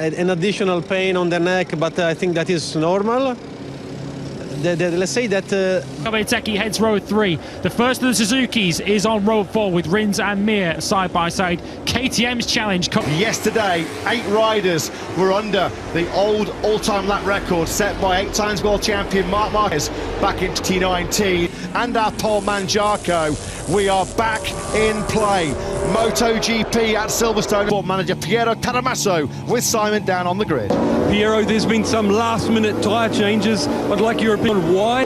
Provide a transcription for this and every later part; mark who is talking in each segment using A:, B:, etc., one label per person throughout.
A: an additional pain on the neck, but I think that is normal. Let's say that
B: Kobayashi heads row 3. The first of the Suzukis is on row 4 with Rins and Mir side by side. KTM's challenge.
C: Yesterday, 8 riders were under the old all-time lap record set by 8 times world champion Marc Marquez back in 2019. And our pole man Jarko, we are back in play. MotoGP at Silverstone. Sport manager Piero Taramasso with Simon down on the grid.
D: Piero, there's been some last-minute tyre changes. I'd like your opinion on why.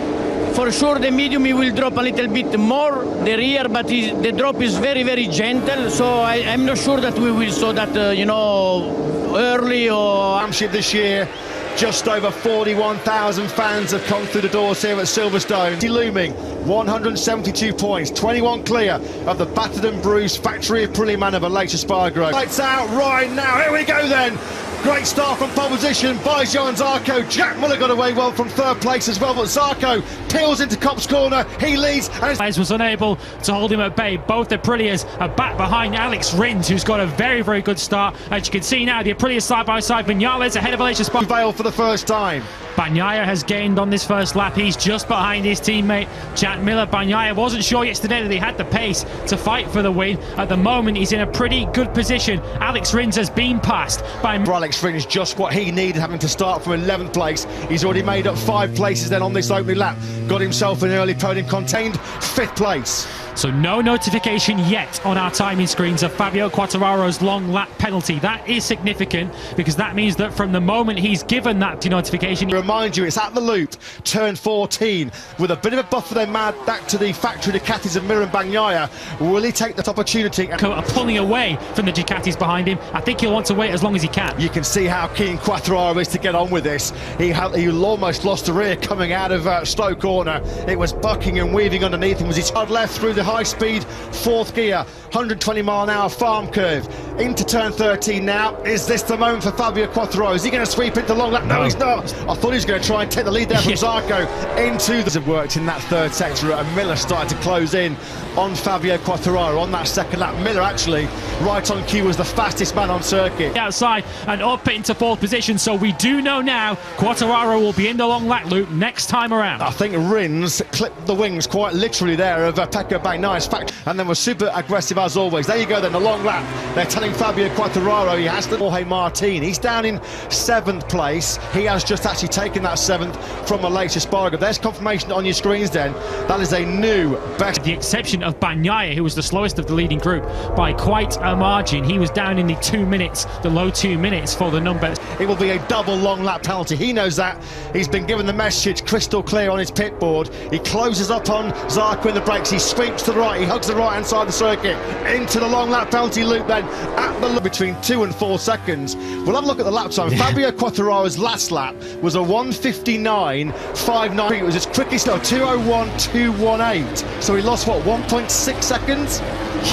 E: For sure, the medium he will drop a little bit more, the rear, but the drop is very, very gentle. So I'm not sure that we will saw that, early or...
C: Championship this year. Just over 41,000 fans have come through the doors here at Silverstone. Looming, 172 points, 21 clear of the battered and bruised factory Aprilia man of Aleix Espargaro. Lights out right now, here we go then. Great start from pole position by Johan Zarco. Jack Miller got away well from 3rd place as well, but Zarco peels into Copse corner, he leads. And
B: was unable to hold him at bay. Both Aprilias are back behind Alex Rins, who's got a very, very good start. As you can see now, the Aprilia side by side, Viñales ahead of Aleix Espargaro.
C: Vale for the first time.
B: Bagnaia has gained on this first lap. He's just behind his teammate Jack Miller. Bagnaia wasn't sure yesterday that he had the pace to fight for the win. At the moment, he's in a pretty good position. Alex Rins has been passed by...
C: For Alex Rins, just what he needed, having to start from 11th place. He's already made up 5 places then on this opening lap. Got himself an early podium, contained 5th place.
B: So no notification yet on our timing screens of Fabio Quartararo's long lap penalty. That is significant because that means that from the moment he's given that notification...
C: Remind you, it's at the loop, turn 14, with a bit of a buffer then back to the factory Ducatis of Mir and Bagnaia. Will he take that opportunity?
B: Are pulling away from the Ducatis behind him. I think he'll want to wait as long as he can.
C: You can see how keen Quartararo is to get on with this. He almost lost the rear coming out of Stowe corner. It was bucking and weaving underneath him as he hard left through the high-speed 4th gear, 120-mile-an-hour farm curve into turn 13 now. Is this the moment for Fabio Quartararo? Is he going to sweep into long lap? No, he's not. I thought he was going to try and take the lead there from Zarco into the... Have worked in that 3rd sector, and Miller started to close in on Fabio Quartararo on that 2nd lap. Miller actually right on cue was the fastest man on circuit.
B: Outside and up into 4th position, so we do know now Quartararo will be in the long lap loop next time around.
C: I think Rins clipped the wings quite literally there of Pecco Bagnaia's factory, and then was super aggressive as always. There you go then, the long lap. They're telling Fabio Quartararo he has to... Jorge Martin, he's down in 7th place. He has just actually taken that 7th from Aleix Espargaro. There's confirmation on your screens then. That is a new best.
B: The exception of Bagnaia, who was the slowest of the leading group by quite a margin. He was down in the 2 minutes, the low 2 minutes for the numbers.
C: It will be a double long lap penalty. He knows that. He's been given the message crystal clear on his pit board. He closes up on Zarco in the brakes. He sweeps to the right. He hugs the right hand side of the circuit into the long lap penalty loop then at the between 2 and 4 seconds. We'll have a look at the lap time. Fabio Quartararo's last lap was a 1:59.59. It was his quickest, 2:01.218. So he lost what, 1.6 seconds?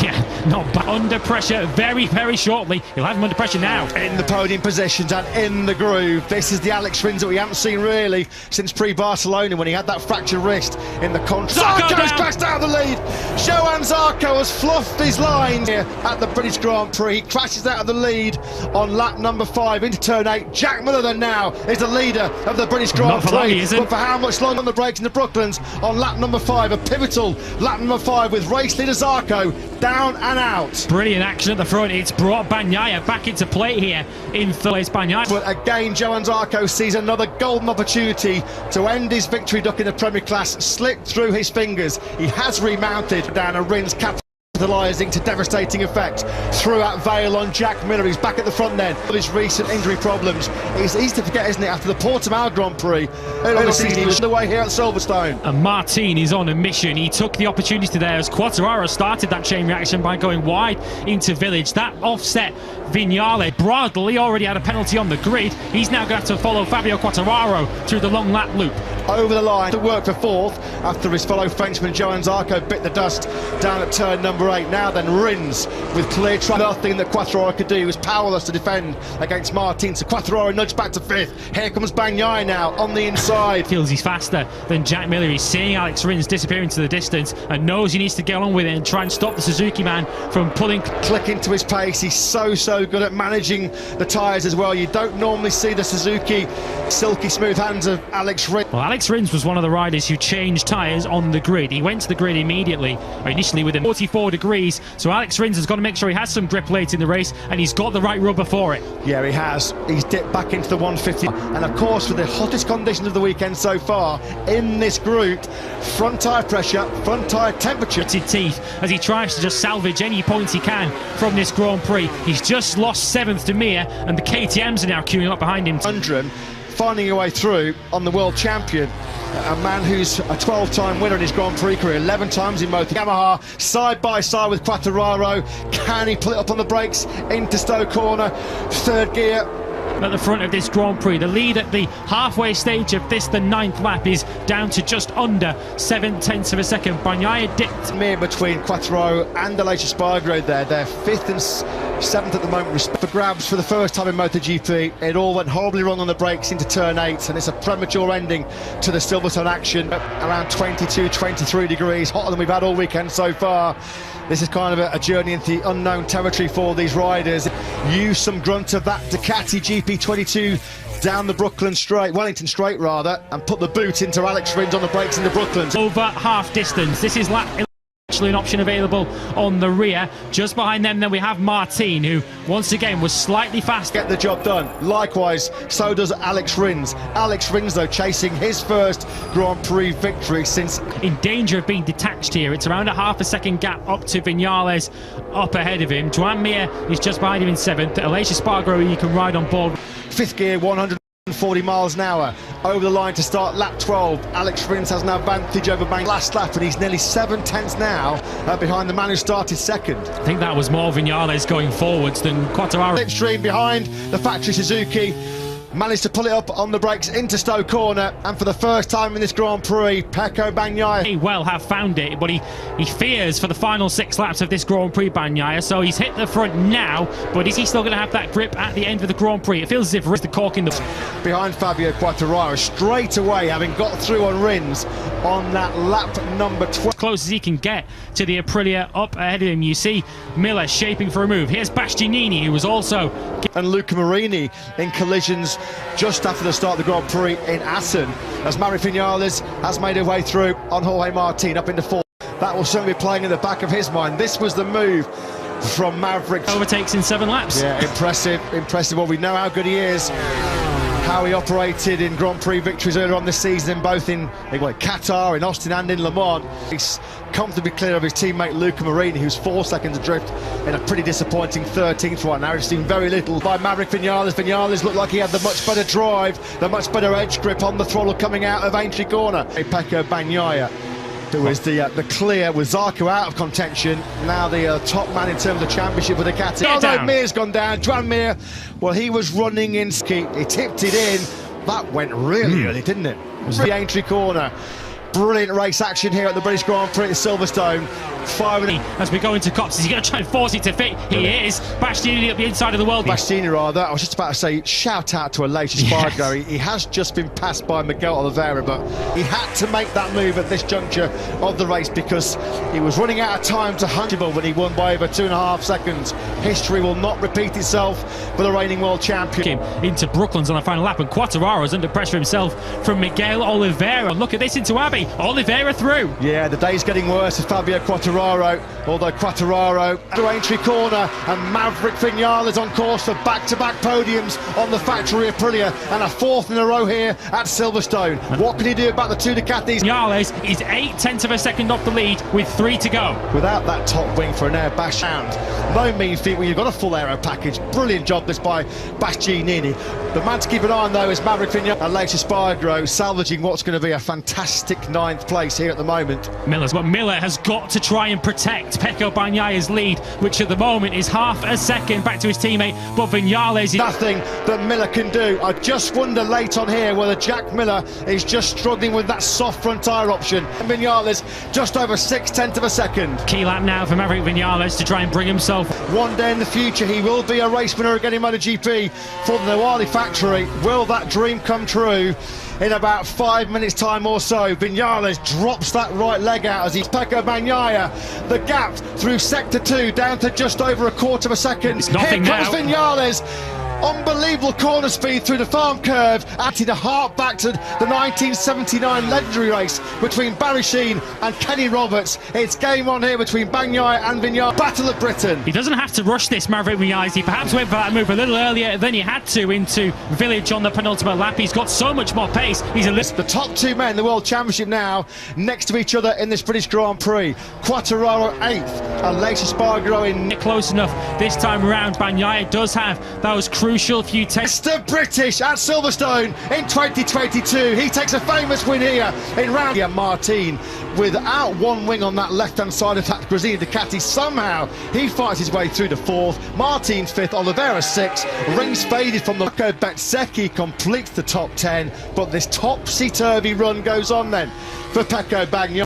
B: Yeah, not bad. Under pressure very, very shortly. He'll have him under pressure now.
C: In the podium positions and in the groove. This is the Alex Rins that we haven't seen really since pre-Barcelona when he had that fractured wrist in the contract. Zarco's crashed out of the lead. Johan Zarco has fluffed his line here at the British Grand Prix. He crashes out of the lead on lap number 5 into turn 8. Jack Miller then now is the leader of the British Grand Prix. But for how much longer on the brakes in the Brooklands on lap number 5, a pivotal lap number 5 with race leader Zarco down and out.
B: Brilliant action at the front. It's brought Bagnaia back into play here in 3rd place. Bagnaia.
C: But again, Johan Zarco sees another golden opportunity to end his victory duck in the Premier Class. Slipped through his fingers. He has remounted down a Rins capitalising to devastating effect throughout Vale on Jack Miller. He's back at the front then with his recent injury problems. It's easy to forget, isn't it, after the Portimao Grand Prix earlier this season, he was away here at Silverstone.
B: And Martin is on a mission. He took the opportunity there as Quartararo started that chain reaction by going wide into Village. That offset Viñales. Bradley already had a penalty on the grid. He's now going to have to follow Fabio Quartararo through the long lap loop.
C: over the line to work for fourth after his fellow Frenchman Johan Zarco bit the dust down at turn number 8. Now then, Rins with clear track. Nothing that Quattararo could do. He was powerless to defend against Martin. So Quattararo nudged back to 5th. Here comes Bagnaia now on the inside.
B: Feels he's faster than Jack Miller. He's seeing Alex Rins disappear into the distance and knows he needs to get on with it and try and stop the Suzuki man from pulling.
C: Click into his pace. He's so good at managing the tyres as well. You don't normally see the Suzuki silky smooth hands of Alex Rins.
B: Well, Alex Rins was one of the riders who changed tyres on the grid. He went to the grid immediately, or initially within 44 degrees. So Alex Rins has got to make sure he has some grip late in the race, and he's got the right rubber for it.
C: Yeah, he has. He's dipped back into the 150. And of course, with the hottest conditions of the weekend so far in this group, front tyre pressure, front tyre temperature.
B: Teeth as he tries to just salvage any points he can from this Grand Prix. He's just lost 7th to Mir, and the KTMs are now queuing up behind him.
C: Finding a way through on the world champion, a man who's a 12-time winner in his Grand Prix career, 11 times in MotoGP. Yamaha side by side with Quattararo. Can he pull it up on the brakes into Stowe corner? 3rd gear.
B: At the front of this Grand Prix, the lead at the halfway stage of this, the 9th lap, is down to just under 7/10 of a second. Bagnaia dipped.
C: Mere between Quattararo and Aleix Espargaro there. They're 5th and 7th at the moment for grabs for the first time in MotoGP. It all went horribly wrong on the brakes into turn 8, and it's a premature ending to the Silverstone action. Around 22, 23 degrees, hotter than we've had all weekend so far. This is kind of a journey into the unknown territory for these riders. Use some grunt of that Ducati GP22 down the Wellington Straight rather, and put the boot into Alex Rins on the brakes in the Brooklands.
B: Over half distance. This is actually an option available on the rear. Just behind them then we have Martin, who once again was slightly faster.
C: Get the job done. Likewise, so does Alex Rins. Alex Rins though chasing his first Grand Prix victory since.
B: In danger of being detached here. It's around a half a second gap up to Viñales up ahead of him. Joan Mir is just behind him in 7th. Aleix Espargaro, you can ride on board.
C: 5th gear, 140 miles an hour over the line to start lap 12. Alex Rins has an advantage over Bang last lap, and he's nearly 7/10 now behind the man who started 2nd.
B: I think that was more Viñales going forwards than Quattararo.
C: Slipstream behind the factory Suzuki. Managed to pull it up on the brakes into Stowe corner, and for the first time in this Grand Prix, Pecco Bagnaia.
B: He well have found it, but he fears for the final 6 laps of this Grand Prix, Bagnaia, so he's hit the front now, but is he still going to have that grip at the end of the Grand Prix? It feels as if the cork in the...
C: Behind Fabio Quattararo, straight away, having got through on Rins on that lap number 12.
B: Close as he can get to the Aprilia up ahead of him. You see Miller shaping for a move. Here's Bastianini, who was also...
C: And Luca Marini in collisions just after the start of the Grand Prix in Assen, as Maverick Viñales has made her way through on Jorge Martin up into 4th. That will certainly be playing in the back of his mind. This was the move from Maverick.
B: Overtakes in 7 laps.
C: Yeah, impressive. Well, we know how good he is, how he operated in Grand Prix victories earlier on this season, both in Qatar, in Austin and in Le Mans. He's comfortably clear of his teammate Luca Marini, who's 4 seconds adrift in a pretty disappointing 13th right now. He's seen very little by Maverick Viñales. Viñales looked like he had the much better drive, the much better edge grip on the throttle coming out of Aintree corner. Pecco Bagnaia, who is the clear, with Zarco out of contention, now the top man in terms of championship with the Ducati. Although Mir's gone down, Joan Mir, well, he was running in ski, he tipped it in. That went really early, didn't it? The Aintree corner. Brilliant race action here at the British Grand Prix at Silverstone.
B: As we go into Cops, is he going to try and force it to fit? He is. Bastianini up the inside of the world.
C: Bastianini, rather. I was just about to say, shout out to Aleix Espargaro. Yes. He has just been passed by Miguel Oliveira, but he had to make that move at this juncture of the race because he was running out of time to hunt when he won by over 2.5 seconds. History will not repeat itself for the reigning world champion.
B: Into Brooklands on the final lap, and Quattararo under pressure himself from Miguel Oliveira. Look at this into Abbey. Oliveira through.
C: Yeah, the day's getting worse for Fabio Quattararo, although Quattararo to Aintree corner, and Maverick Viñales on course for back-to-back podiums on the factory Aprilia, and a 4th in a row here at Silverstone. What can he do about the 2 Ducatis?
B: Viñales is 8/10 of a second off the lead with 3 to go.
C: Without that top wing for an air bash hand, no mean feat when you've got a full aero package. Brilliant job this by Bastianini. The man to keep an eye on though is Maverick Viñales. Aleix Espargaro salvaging what's going to be a fantastic ninth place here at the moment.
B: Miller has got to try and protect Pecco Bagnaia's lead, which at the moment is half a second back to his teammate, but Vinales...
C: Nothing that Miller can do. I just wonder late on here whether Jack Miller is just struggling with that soft front tyre option. And Vinales just over 6/10 of a second.
B: Key lap now for Maverick Vinales to try and bring himself...
C: One day in the future he will be a race winner again in MotoGP for the Nawali factory. Will that dream come true? In about 5 minutes time or so, Vinales drops that right leg out as he's Pecco Bagnaia. The gap through sector 2 down to just over a quarter of a second.
B: It's nothing
C: Here comes
B: now.
C: Vinales. Unbelievable corner speed through the farm curve, adding a heart back to the 1979 legendary race between Barry Sheene and Kenny Roberts. It's game on here between Bagnaia and Vinales. Battle of Britain.
B: He doesn't have to rush this, Maverick Vinales. He perhaps went for that move a little earlier than he had to into Village on the penultimate lap. He's got so much more pace. He's
C: The top two men in the World Championship now next to each other in this British Grand Prix. Quartararo 8th and Aleix Espargaro in...
B: Close enough this time around. Bagnaia does have those crucial few tests.
C: Mr. British at Silverstone in 2022. He takes a famous win here in round... Martin without one wing on that left-hand side of that Gresini Ducati. Somehow he fights his way through to 4th. Martin 5th, Oliveira 6th. Rings faded from the... Bezzecchi completes the top 10, but this topsy-turvy run goes on then for Pecco Bagnaia.